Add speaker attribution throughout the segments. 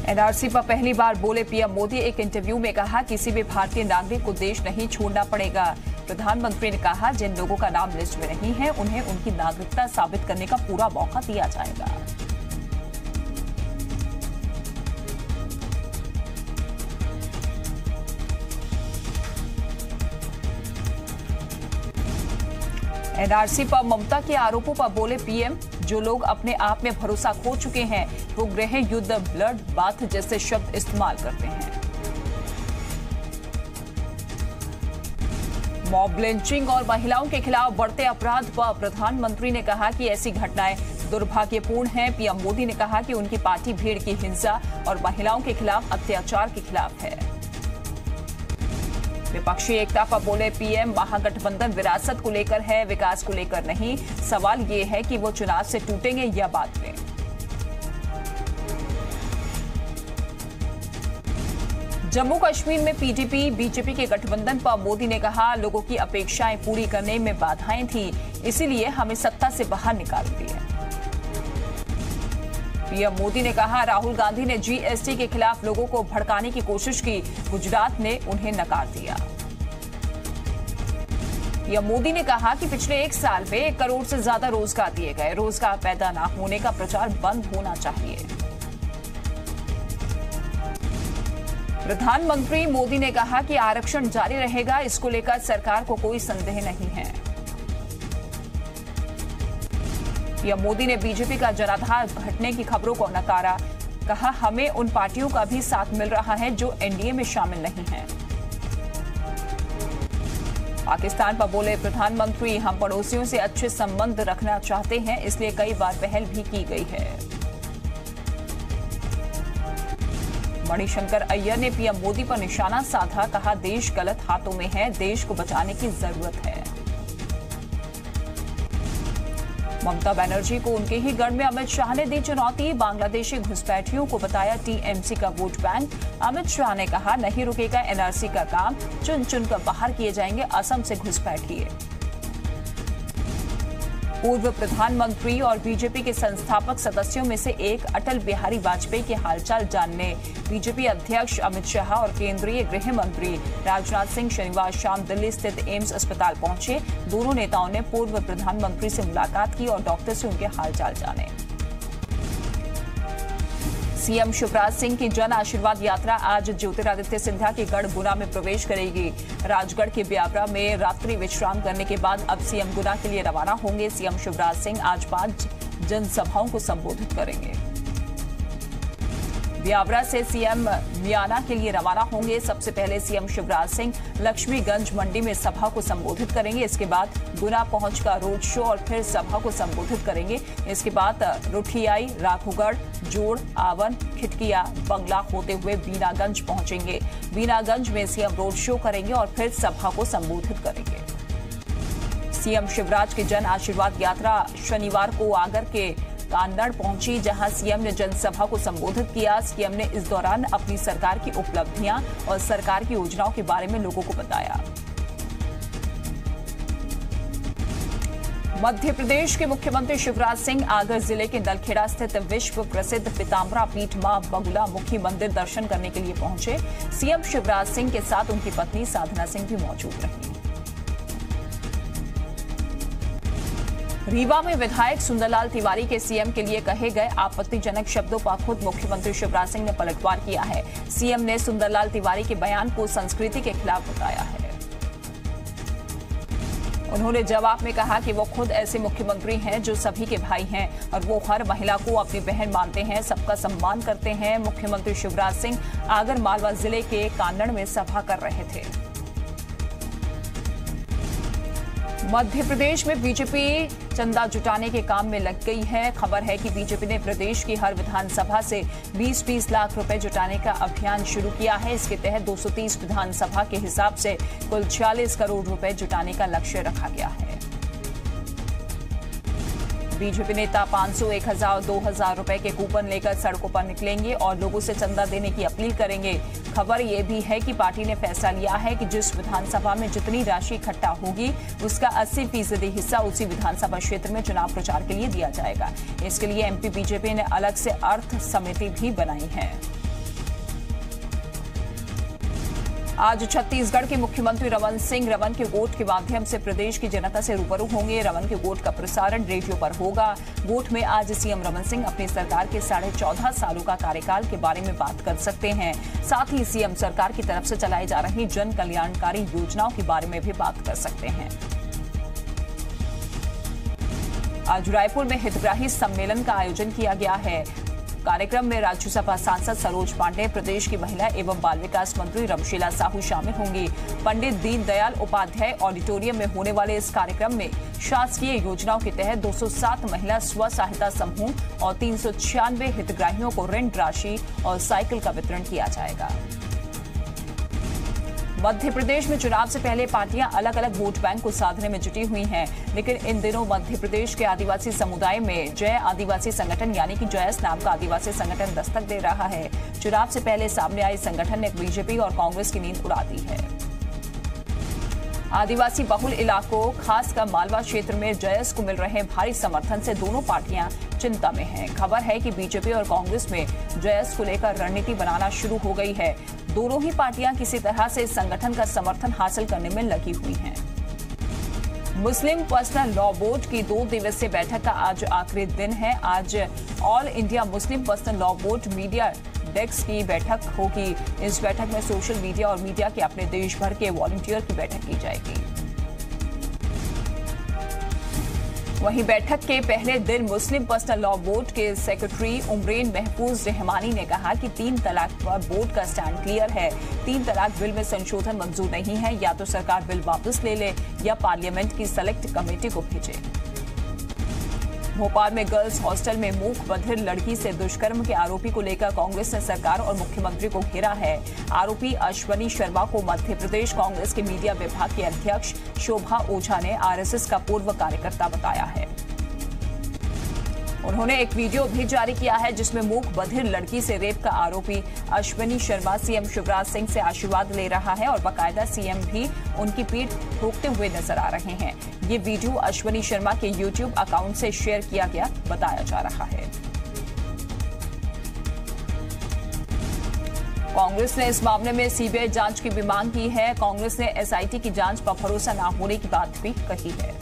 Speaker 1: NRC पर पहली बार बोले पीएम मोदी। एक इंटरव्यू में कहा किसी भी भारतीय नागरिक को देश नहीं छोड़ना पड़ेगा। प्रधानमंत्री ने कहा जिन लोगों का नाम लिस्ट में नहीं है उन्हें उनकी नागरिकता साबित करने का पूरा मौका दिया जाएगा। एनआरसी पर ममता के आरोपों पर बोले पीएम, जो लोग अपने आप में भरोसा खो चुके हैं वो गृह युद्ध, ब्लड बाथ जैसे शब्द इस्तेमाल करते हैं। मॉब लिंचिंग और महिलाओं के खिलाफ बढ़ते अपराध पर प्रधानमंत्री ने कहा कि ऐसी घटनाएं दुर्भाग्यपूर्ण हैं। पीएम मोदी ने कहा कि उनकी पार्टी भीड़ की हिंसा और महिलाओं के खिलाफ अत्याचार के खिलाफ है। विपक्षी एकता पर बोले पीएम, महागठबंधन विरासत को लेकर है, विकास को लेकर नहीं। सवाल ये है कि वो चुनाव से टूटेंगे या बाद में। जम्मू कश्मीर में पीडीपी बीजेपी के गठबंधन पर मोदी ने कहा लोगों की अपेक्षाएं पूरी करने में बाधाएं थी, इसीलिए हमें सत्ता से बाहर निकाल दिया। पीएम मोदी ने कहा राहुल गांधी ने जीएसटी के खिलाफ लोगों को भड़काने की कोशिश की, गुजरात ने उन्हें नकार दिया। पीएम मोदी ने कहा कि पिछले 1 साल में 1 करोड़ से ज्यादा रोजगार दिए गए। रोजगार पैदा न होने का प्रचार बंद होना चाहिए। प्रधानमंत्री मोदी ने कहा कि आरक्षण जारी रहेगा, इसको लेकर सरकार को कोई संदेह नहीं है। पीएम मोदी ने बीजेपी का जनाधार घटने की खबरों को नकारा। कहा हमें उन पार्टियों का भी साथ मिल रहा है जो एनडीए में शामिल नहीं हैं। पाकिस्तान पर बोले प्रधानमंत्री, हम पड़ोसियों से अच्छे संबंध रखना चाहते हैं, इसलिए कई बार पहल भी की गई है। मणिशंकर अय्यर ने पीएम मोदी पर निशाना साधा। कहा देश गलत हाथों में है, देश को बचाने की जरूरत है। ममता बनर्जी को उनके ही गढ़ में अमित शाह ने दी चुनौती। बांग्लादेशी घुसपैठियों को बताया टीएमसी का वोट बैंक। अमित शाह ने कहा नहीं रुकेगा एनआरसी का काम, चुन चुनकर बाहर किए जाएंगे असम से घुसपैठिए। पूर्व प्रधानमंत्री और बीजेपी के संस्थापक सदस्यों में से एक अटल बिहारी वाजपेयी के हालचाल जानने बीजेपी अध्यक्ष अमित शाह और केंद्रीय गृह मंत्री राजनाथ सिंह शनिवार शाम दिल्ली स्थित एम्स अस्पताल पहुंचे। दोनों नेताओं ने पूर्व प्रधानमंत्री से मुलाकात की और डॉक्टर से उनके हालचाल जाने। सीएम शिवराज सिंह की जन आशीर्वाद यात्रा आज ज्योतिरादित्य सिंधिया के गढ़ गुना में प्रवेश करेगी। राजगढ़ के ब्यावरा में रात्रि विश्राम करने के बाद अब सीएम गुना के लिए रवाना होंगे। सीएम शिवराज सिंह आज 5 जनसभाओं को संबोधित करेंगे। ब्यावरा से सीएम मियाना के लिए रवाना होंगे। सबसे पहले सीएम शिवराज सिंह लक्ष्मीगंज मंडी में सभा को संबोधित करेंगे। इसके बाद गुना पहुंचकर रोड शो और फिर सभा को संबोधित करेंगे। इसके बाद रुठियाई, राघोगढ़, जोड़, आवन, खिटकिया, बंगला होते हुए बीनागंज पहुंचेंगे। बीनागंज में सीएम रोड शो करेंगे और फिर सभा को संबोधित करेंगे। सीएम शिवराज की जन आशीर्वाद यात्रा शनिवार को आगर के कान्नड़ पहुंची, जहां सीएम ने जनसभा को संबोधित किया। सीएम ने इस दौरान अपनी सरकार की उपलब्धियां और सरकार की योजनाओं के बारे में लोगों को बताया। मध्य प्रदेश के मुख्यमंत्री शिवराज सिंह आगर जिले के नलखेड़ा स्थित विश्व प्रसिद्ध पीताम्बरा पीठ मां बगुलामुखी मंदिर दर्शन करने के लिए पहुंचे। सीएम शिवराज सिंह के साथ उनकी पत्नी साधना सिंह भी मौजूद रही। रीवा में विधायक सुंदरलाल तिवारी के सीएम के लिए कहे गए आपत्तिजनक शब्दों पर खुद मुख्यमंत्री शिवराज सिंह ने पलटवार किया है। सीएम ने सुंदरलाल तिवारी के बयान को संस्कृति के खिलाफ बताया है। उन्होंने जवाब में कहा कि वो खुद ऐसे मुख्यमंत्री हैं जो सभी के भाई हैं और वो हर महिला को अपनी बहन मानते हैं, सबका सम्मान करते हैं। मुख्यमंत्री शिवराज सिंह आगर मालवा जिले के कान्नड़ में सभा कर रहे थे। मध्य प्रदेश में बीजेपी चंदा जुटाने के काम में लग गई है। खबर है कि बीजेपी ने प्रदेश की हर विधानसभा से 20-20 लाख रुपए जुटाने का अभियान शुरू किया है। इसके तहत 230 विधानसभा के हिसाब से कुल 46 करोड़ रुपए जुटाने का लक्ष्य रखा गया है। बीजेपी नेता 500, 1000, 2000 रुपए के कूपन लेकर सड़कों पर निकलेंगे और लोगों से चंदा देने की अपील करेंगे। खबर यह भी है कि पार्टी ने फैसला लिया है कि जिस विधानसभा में जितनी राशि इकट्ठा होगी उसका 80% हिस्सा उसी विधानसभा क्षेत्र में चुनाव प्रचार के लिए दिया जाएगा। इसके लिए एमपी बीजेपी ने अलग से अर्थ समिति भी बनाई है। आज छत्तीसगढ़ के मुख्यमंत्री रमन सिंह रमन के वोट के माध्यम से प्रदेश की जनता से रूबरू होंगे। रमन के वोट का प्रसारण रेडियो पर होगा। वोट में आज सीएम रमन सिंह अपनी सरकार के 14.5 सालों का कार्यकाल के बारे में बात कर सकते हैं। साथ ही सीएम सरकार की तरफ से चलाई जा रही जन कल्याणकारी योजनाओं के बारे में भी बात कर सकते हैं। आज रायपुर में हितग्राही सम्मेलन का आयोजन किया गया है। कार्यक्रम में राज्यसभा सांसद सरोज पांडे, प्रदेश की महिला एवं बाल विकास मंत्री रमशीला साहू शामिल होंगी। पंडित दीनदयाल उपाध्याय ऑडिटोरियम में होने वाले इस कार्यक्रम में शासकीय योजनाओं के तहत 207 महिला स्व सहायता समूह और 396 हितग्राहियों को ऋण राशि और साइकिल का वितरण किया जाएगा। मध्य प्रदेश में चुनाव से पहले पार्टियां अलग अलग वोट बैंक को साधने में जुटी हुई हैं, लेकिन इन दिनों मध्य प्रदेश के आदिवासी समुदाय में जय आदिवासी संगठन यानी कि जयस नाम का आदिवासी संगठन दस्तक दे रहा है। चुनाव से पहले सामने आए संगठन ने बीजेपी और कांग्रेस की नींद उड़ा दी है। आदिवासी बहुल इलाकों खासकर मालवा क्षेत्र में जयस को मिल रहे भारी समर्थन से दोनों पार्टियां चिंता में हैं। खबर है कि बीजेपी और कांग्रेस में जयस को लेकर रणनीति बनाना शुरू हो गई है। दोनों ही पार्टियां किसी तरह से इस संगठन का समर्थन हासिल करने में लगी हुई हैं। मुस्लिम पर्सनल लॉ बोर्ड की 2 दिवसीय बैठक का आज आखिरी दिन है। आज all India Muslim personal law board media desk की बैठक होगी। इस बैठक में सोशल मीडिया और मीडिया के अपने देश भर के वॉलंटियर की बैठक की जाएगी। वहीं बैठक के पहले दिन मुस्लिम पर्सनल लॉ बोर्ड के सेक्रेटरी उमरेन महफूज रहमानी ने कहा कि 3 तलाक पर बोर्ड का स्टैंड क्लियर है। 3 तलाक बिल में संशोधन मंजूर नहीं है। या तो सरकार बिल वापस ले ले या पार्लियामेंट की सेलेक्ट कमेटी को भेजे। भोपाल में गर्ल्स हॉस्टल में मूक बधिर लड़की से दुष्कर्म के आरोपी को लेकर कांग्रेस ने सरकार और मुख्यमंत्री को घेरा है। आरोपी अश्वनी शर्मा को मध्य प्रदेश कांग्रेस के मीडिया विभाग की अध्यक्ष शोभा ओझा ने आरएसएस का पूर्व कार्यकर्ता बताया है। उन्होंने एक वीडियो भी जारी किया है जिसमें मूक बधिर लड़की से रेप का आरोपी अश्वनी शर्मा सीएम शिवराज सिंह से आशीर्वाद ले रहा है और बाकायदा सीएम भी उनकी पीठ ठोकते हुए नजर आ रहे हैं। ये वीडियो अश्वनी शर्मा के यूट्यूब अकाउंट से शेयर किया गया बताया जा रहा है। कांग्रेस ने इस मामले में सीबीआई जांच की भी मांग की है। कांग्रेस ने एसआईटी की जांच पर भरोसा न होने की बात भी कही है।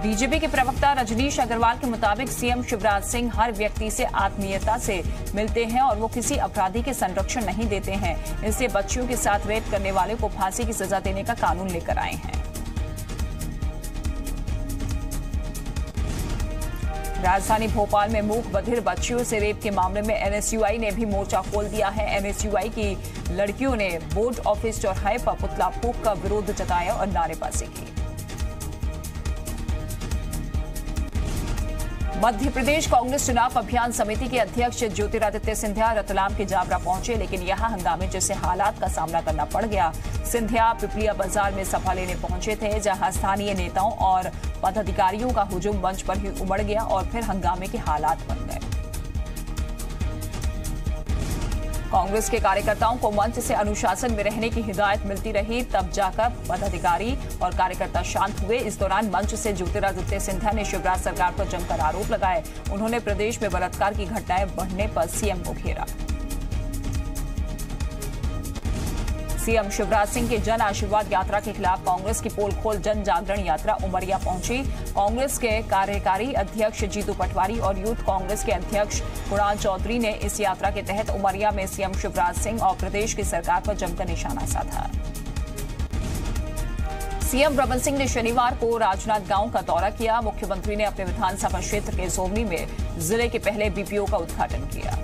Speaker 1: बीजेपी के प्रवक्ता रजनीश अग्रवाल के मुताबिक सीएम शिवराज सिंह हर व्यक्ति से आत्मीयता से मिलते हैं और वो किसी अपराधी के संरक्षण नहीं देते हैं। इसलिए बच्चियों के साथ रेप करने वाले को फांसी की सजा देने का कानून लेकर आए हैं। राजधानी भोपाल में मूक बधिर बच्चियों से रेप के मामले में एनएसयूआई ने भी मोर्चा खोल दिया है। एनएसयूआई की लड़कियों ने बोर्ड ऑफिस चौराहे पर पुतला फूंक का विरोध जताया और नारेबाजी की। मध्य प्रदेश कांग्रेस चुनाव अभियान समिति के अध्यक्ष ज्योतिरादित्य सिंधिया रतलाम के जावरा पहुंचे, लेकिन यहां हंगामे जैसे हालात का सामना करना पड़ गया। सिंधिया पिपलिया बाजार में सभा लेने पहुंचे थे, जहां स्थानीय नेताओं और पदाधिकारियों का हुजूम मंच पर ही उमड़ गया और फिर हंगामे के हालात बन गए। कांग्रेस के कार्यकर्ताओं को मंच से अनुशासन में रहने की हिदायत मिलती रही, तब जाकर पदाधिकारी और कार्यकर्ता शांत हुए। इस दौरान मंच से ज्योतिरादित्य सिंधिया ने शिवराज सरकार पर जमकर आरोप लगाए। उन्होंने प्रदेश में बलात्कार की घटनाएं बढ़ने पर सीएम को घेरा। सीएम शिवराज सिंह के जन आशीर्वाद यात्रा के खिलाफ कांग्रेस की पोल खोल जन जागरण यात्रा उमरिया पहुंची। कांग्रेस के कार्यकारी अध्यक्ष जीतू पटवारी और यूथ कांग्रेस के अध्यक्ष कुणाल चौधरी ने इस यात्रा के तहत उमरिया में सीएम शिवराज सिंह और प्रदेश की सरकार पर जमकर निशाना साधा। सीएम रमन सिंह ने शनिवार को राजनांदगांव का दौरा किया। मुख्यमंत्री ने अपने विधानसभा क्षेत्र के सोमनी में जिले के पहले बीपीओ का उद्घाटन किया।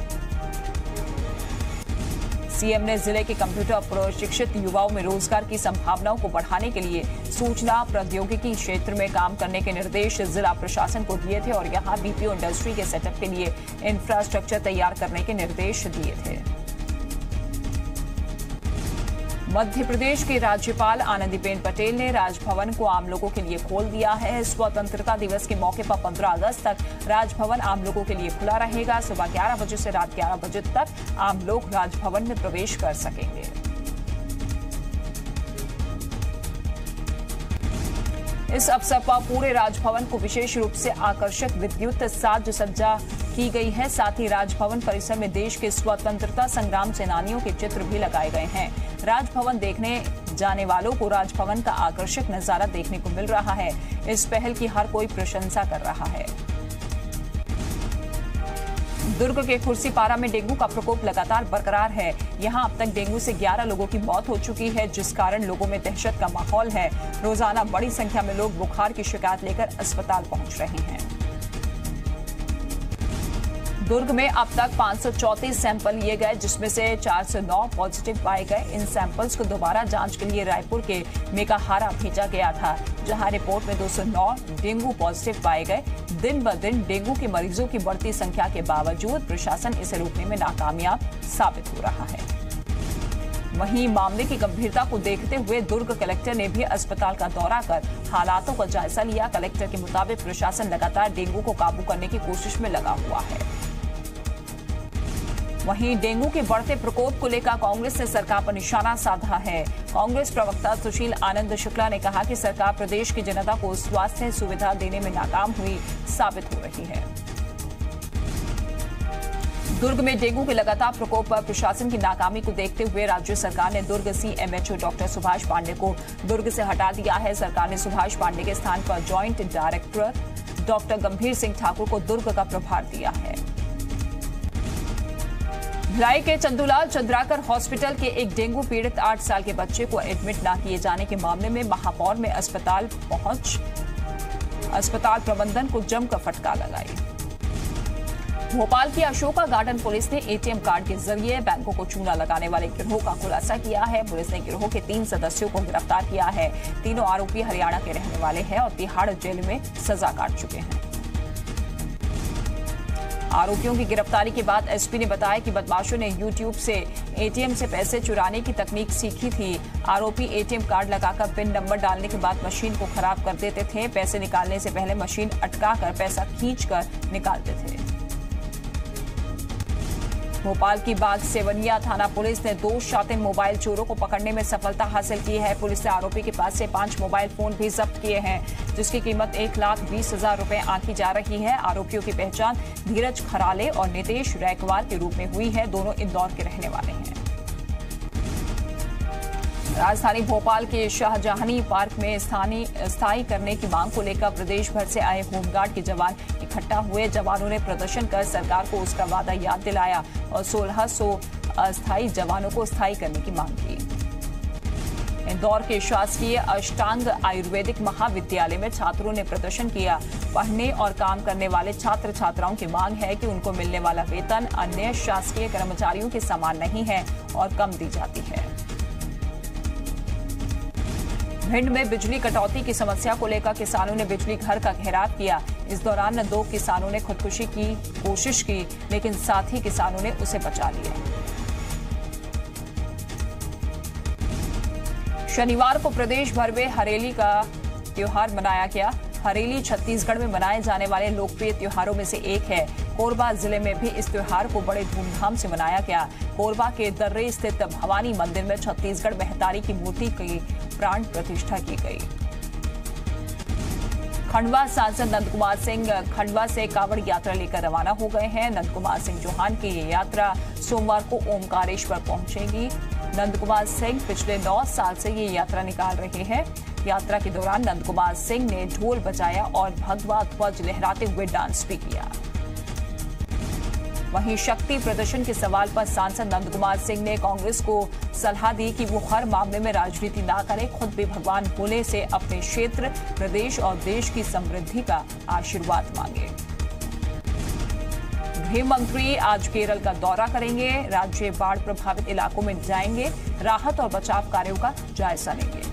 Speaker 1: सीएम ने जिले के कंप्यूटर प्रशिक्षित युवाओं में रोजगार की संभावनाओं को बढ़ाने के लिए सूचना प्रौद्योगिकी क्षेत्र में काम करने के निर्देश जिला प्रशासन को दिए थे और यहां बीपीओ इंडस्ट्री के सेटअप के लिए इंफ्रास्ट्रक्चर तैयार करने के निर्देश दिए थे। मध्य प्रदेश की राज्यपाल आनंदीबेन पटेल ने राजभवन को आम लोगों के लिए खोल दिया है। स्वतंत्रता दिवस के मौके पर 15 अगस्त तक राजभवन आम लोगों के लिए खुला रहेगा। सुबह 11 बजे से रात 11 बजे तक आम लोग राजभवन में प्रवेश कर सकेंगे। इस अवसर पर पूरे राजभवन को विशेष रूप से आकर्षक विद्युत साज सज्जा की गई है। साथ ही राजभवन परिसर में देश के स्वतंत्रता संग्राम सेनानियों के चित्र भी लगाए गए हैं। राजभवन देखने जाने वालों को राजभवन का आकर्षक नजारा देखने को मिल रहा है। इस पहल की हर कोई प्रशंसा कर रहा है। दुर्ग के खुर्सीपारा में डेंगू का प्रकोप लगातार बरकरार है। यहां अब तक डेंगू से 11 लोगों की मौत हो चुकी है, जिस कारण लोगों में दहशत का माहौल है। रोजाना बड़ी संख्या में लोग बुखार की शिकायत लेकर अस्पताल पहुंच रहे हैं। दुर्ग में अब तक 534 सैंपल लिए गए, जिसमें से 409 पॉजिटिव पाए गए। इन सैंपल्स को दोबारा जांच के लिए रायपुर के मेकाहारा भेजा गया था, जहां रिपोर्ट में 209 डेंगू पॉजिटिव पाए गए। दिन ब दिन डेंगू के मरीजों की बढ़ती संख्या के बावजूद प्रशासन इसे रोकने में नाकामयाब साबित हो रहा है। वहीं मामले की गंभीरता को देखते हुए दुर्ग कलेक्टर ने भी अस्पताल का दौरा कर हालातों का जायजा लिया। कलेक्टर के मुताबिक प्रशासन लगातार डेंगू को काबू करने की कोशिश में लगा हुआ है। वहीं डेंगू के बढ़ते प्रकोप को लेकर कांग्रेस ने सरकार पर निशाना साधा है। कांग्रेस प्रवक्ता सुशील आनंद शुक्ला ने कहा कि सरकार प्रदेश की जनता को स्वास्थ्य सुविधा देने में नाकाम हुई साबित हो रही है। दुर्ग में डेंगू के लगातार प्रकोप पर प्रशासन की नाकामी को देखते हुए राज्य सरकार ने दुर्ग सीएमएचओ डॉक्टर सुभाष पांडे को दुर्ग से हटा दिया है। सरकार ने सुभाष पांडे के स्थान पर ज्वाइंट डायरेक्टर डॉक्टर गंभीर सिंह ठाकुर को दुर्ग का प्रभार दिया है। भिलाई के चंदूलाल चंद्राकर हॉस्पिटल के एक डेंगू पीड़ित 8 साल के बच्चे को एडमिट न किए जाने के मामले में महापौर में अस्पताल प्रबंधन को जमकर फटकार लगाई। भोपाल की अशोका गार्डन पुलिस ने एटीएम कार्ड के जरिए बैंकों को चूना लगाने वाले गिरोह का खुलासा किया है। पुलिस ने गिरोह के 3 सदस्यों को गिरफ्तार किया है। तीनों आरोपी हरियाणा के रहने वाले हैं और तिहाड़ जेल में सजा काट चुके हैं। आरोपियों की गिरफ्तारी के बाद एसपी ने बताया कि बदमाशों ने यूट्यूब से एटीएम से पैसे चुराने की तकनीक सीखी थी। आरोपी एटीएम कार्ड लगाकर पिन नंबर डालने के बाद मशीन को खराब कर देते थे। पैसे निकालने से पहले मशीन अटकाकर पैसा खींचकर निकालते थे। भोपाल की बाग सेवनिया थाना पुलिस ने 2 शातिर मोबाइल चोरों को पकड़ने में सफलता हासिल की है। पुलिस ने आरोपी के पास से 5 मोबाइल फोन भी जब्त किए हैं, जिसकी कीमत 1,20,000 रुपए आंकी जा रही है। आरोपियों की पहचान धीरज खराले और नितेश रैकवार के रूप में हुई है। दोनों इंदौर के रहने वाले हैं। राजधानी भोपाल के शाहजहानी पार्क में स्थायी करने की मांग को लेकर प्रदेश भर से आए होमगार्ड के जवान इकट्ठा हुए। जवानों ने प्रदर्शन कर सरकार को उसका वादा याद दिलाया और 1600 अस्थायी जवानों को स्थायी करने की मांग की। इंदौर के शासकीय अष्टांग आयुर्वेदिक महाविद्यालय में छात्रों ने प्रदर्शन किया। पढ़ने और काम करने वाले छात्र छात्राओं की मांग है कि उनको मिलने वाला वेतन अन्य शासकीय कर्मचारियों के समान नहीं है और कम दी जाती है। भिंड में बिजली कटौती की समस्या को लेकर किसानों ने बिजली घर का घेराव किया। इस दौरान 2 किसानों ने खुदकुशी की कोशिश की, लेकिन साथ ही किसानों ने उसे बचा लिया। शनिवार को प्रदेश भर में हरेली का त्योहार मनाया गया। हरेली छत्तीसगढ़ में मनाए जाने वाले लोकप्रिय त्योहारों में से एक है। कोरबा जिले में भी इस त्योहार को बड़े धूमधाम से मनाया गया। कोरबा के दर्रे स्थित भवानी मंदिर में छत्तीसगढ़ महतारी की मूर्ति की प्राण प्रतिष्ठा की गई। खंडवा सांसद नंद कुमार सिंह खंडवा से कावड़ यात्रा लेकर रवाना हो गए हैं। नंद कुमार सिंह चौहान की ये यात्रा सोमवार को ओमकारेश्वर पहुंचेगी। नंद कुमार सिंह पिछले 9 साल से ये यात्रा निकाल रहे हैं। यात्रा के दौरान नंद कुमार सिंह ने ढोल बजाया और भगवा ध्वज लहराते हुए डांस भी किया। वहीं शक्ति प्रदर्शन के सवाल पर सांसद नंद कुमार सिंह ने कांग्रेस को सलाह दी कि वो हर मामले में राजनीति ना करे, खुद भी भगवान भोले से अपने क्षेत्र, प्रदेश और देश की समृद्धि का आशीर्वाद मांगे। गृह मंत्री आज केरल का दौरा करेंगे। राज्य बाढ़ प्रभावित इलाकों में जाएंगे, राहत और बचाव कार्यों का जायजा लेंगे।